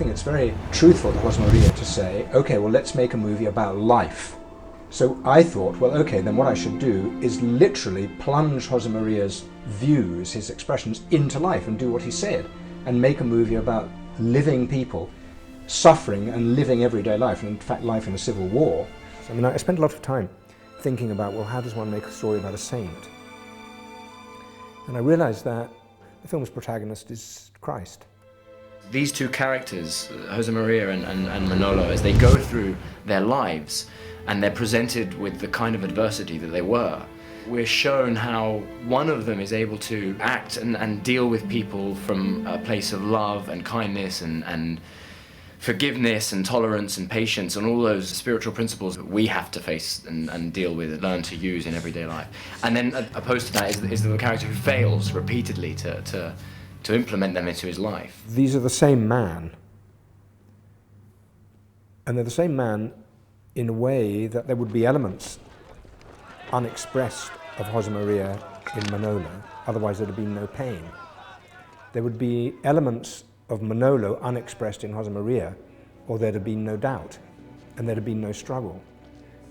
think it's very truthful to Jose Maria to say, okay, well, let's make a movie about life. So I thought, well, okay, then what I should do is literally plunge Jose Maria's views, his expressions, into life and do what he said, and make a movie about living people, suffering and living everyday life, and in fact life in a civil war. I mean, I spent a lot of time thinking about, well, how does one make a story about a saint? And I realized that the film's protagonist is Christ. These two characters, Jose Maria and Manolo, as they go through their lives and they're presented with the kind of adversity that they were, we're shown how one of them is able to act and deal with people from a place of love and kindness and forgiveness and tolerance and patience and all those spiritual principles that we have to face and deal with and learn to use in everyday life. And then opposed to that is the character who fails repeatedly to implement them into his life. These are the same man. And they're the same man in a way that there would be elements unexpressed of Jose Maria in Manolo, otherwise there'd have been no pain. There would be elements of Manolo unexpressed in Jose Maria, or there'd have been no doubt, and there'd have been no struggle.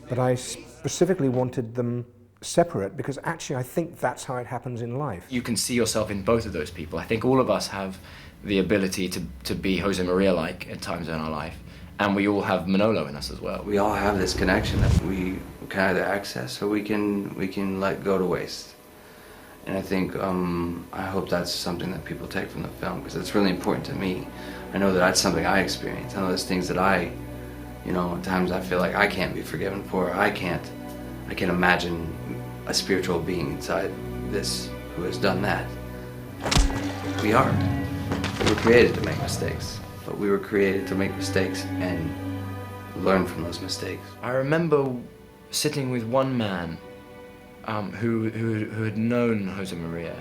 But I specifically wanted them separate because actually I think that's how it happens in life. You can see yourself in both of those people. I think all of us have the ability to be Jose Maria-like at times in our life, and we all have Manolo in us as well. We all have this connection that we can either access or we can let go to waste. And I think, I hope that's something that people take from the film, because it's really important to me. I know that that's something I experience. I know there's things that at times I feel like I can't be forgiven for. I can't imagine a spiritual being inside this who has done that. We are. We were created to make mistakes, but we were created to make mistakes and learn from those mistakes. I remember sitting with one man who had known Jose Maria,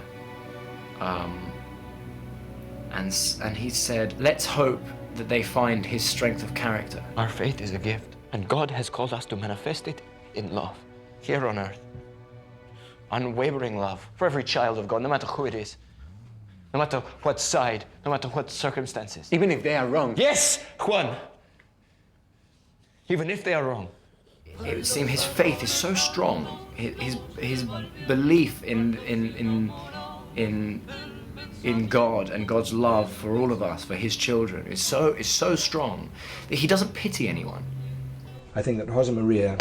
and he said, let's hope that they find his strength of character. Our faith is a gift, and God has called us to manifest it in love, here on earth. Unwavering love for every child of God, no matter who it is, no matter what side, no matter what circumstances. Even if they are wrong. Yes, Juan! Even if they are wrong. It would seem his faith is so strong. His belief in God and God's love for all of us, for his children, is so strong that he doesn't pity anyone. I think that Jose Maria,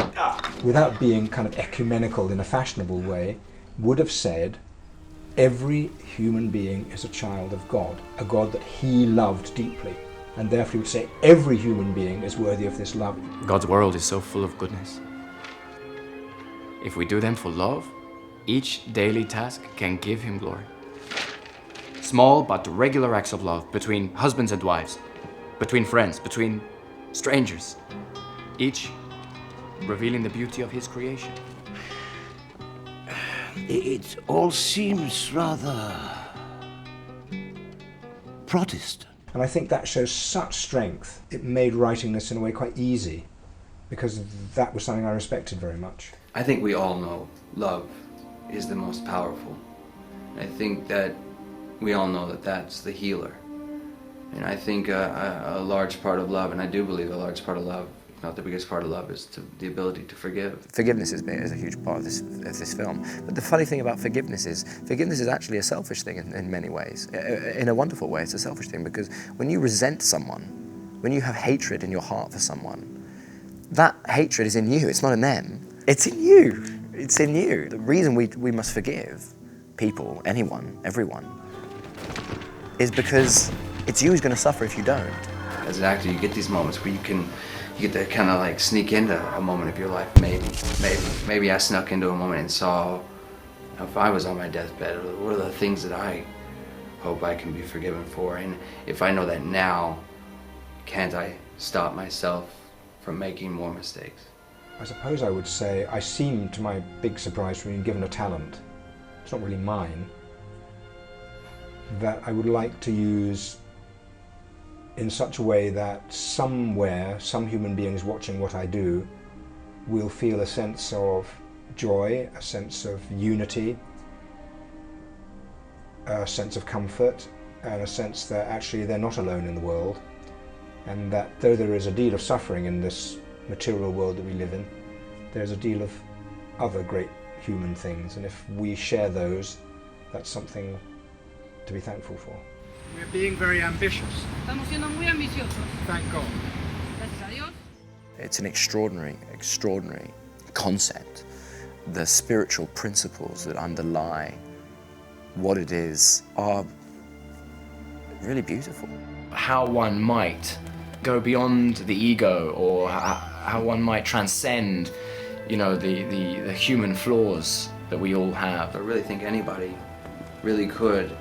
without being kind of ecumenical in a fashionable way, would have said, every human being is a child of God, a God that he loved deeply. And therefore he would say, every human being is worthy of this love. God's world is so full of goodness. If we do them for love, each daily task can give him glory. Small but regular acts of love between husbands and wives, between friends, between strangers, each revealing the beauty of his creation. It all seems rather Protestant. And I think that shows such strength. It made writing this in a way quite easy, because that was something I respected very much. I think we all know love is the most powerful. I think that we all know that that's the healer. And I think a large part of love, and I do believe a large part of love, if not the biggest part of love, is the ability to forgive. Forgiveness is a huge part of this film. But the funny thing about forgiveness is actually a selfish thing in many ways. In a wonderful way, it's a selfish thing, because when you resent someone, when you have hatred in your heart for someone, that hatred is in you, it's not in them. It's in you. It's in you. The reason we must forgive people, anyone, everyone, is because it's you who's going to suffer if you don't. As an actor, you get these moments where you get to kind of like sneak into a moment of your life. Maybe I snuck into a moment and saw, if I was on my deathbed, what are the things that I hope I can be forgiven for? And if I know that now, can't I stop myself from making more mistakes? I suppose I would say I seem, to my big surprise, to be given a talent. It's not really mine, that I would like to use in such a way that somewhere, some human beings watching what I do will feel a sense of joy, a sense of unity, a sense of comfort, and a sense that actually they're not alone in the world, And that though there is a deal of suffering in this material world that we live in, there's a deal of other great human things, and if we share those, that's something to be thankful for. We're being very ambitious. Estamos siendo muy ambiciosos. Thank God. Gracias a Dios. It's an extraordinary concept. The spiritual principles that underlie what it is are really beautiful. How one might go beyond the ego, or how one might transcend, you know, the human flaws that we all have. I really think anybody really could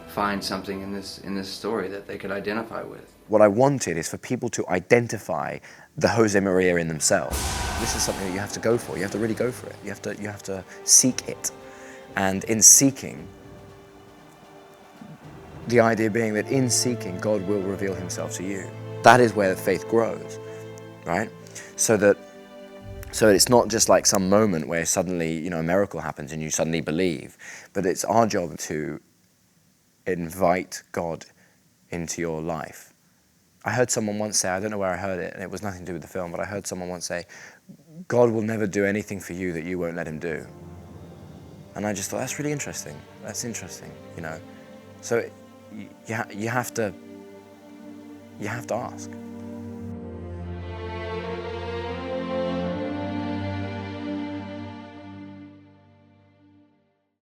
find something in this story that they could identify with. What I wanted is for people to identify the Jose Maria in themselves. This is something that you have to go for. You have to really go for it. You have to seek it. And in seeking, the idea being that in seeking, God will reveal himself to you. That is where the faith grows, right? So that it's not just like some moment where suddenly, you know, a miracle happens and you suddenly believe, but it's our job to invite God into your life. I heard someone once say, I don't know where I heard it, and it was nothing to do with the film, but I heard someone once say, God will never do anything for you that you won't let him do. And I just thought, that's really interesting. That's interesting, you know. So you have to ask.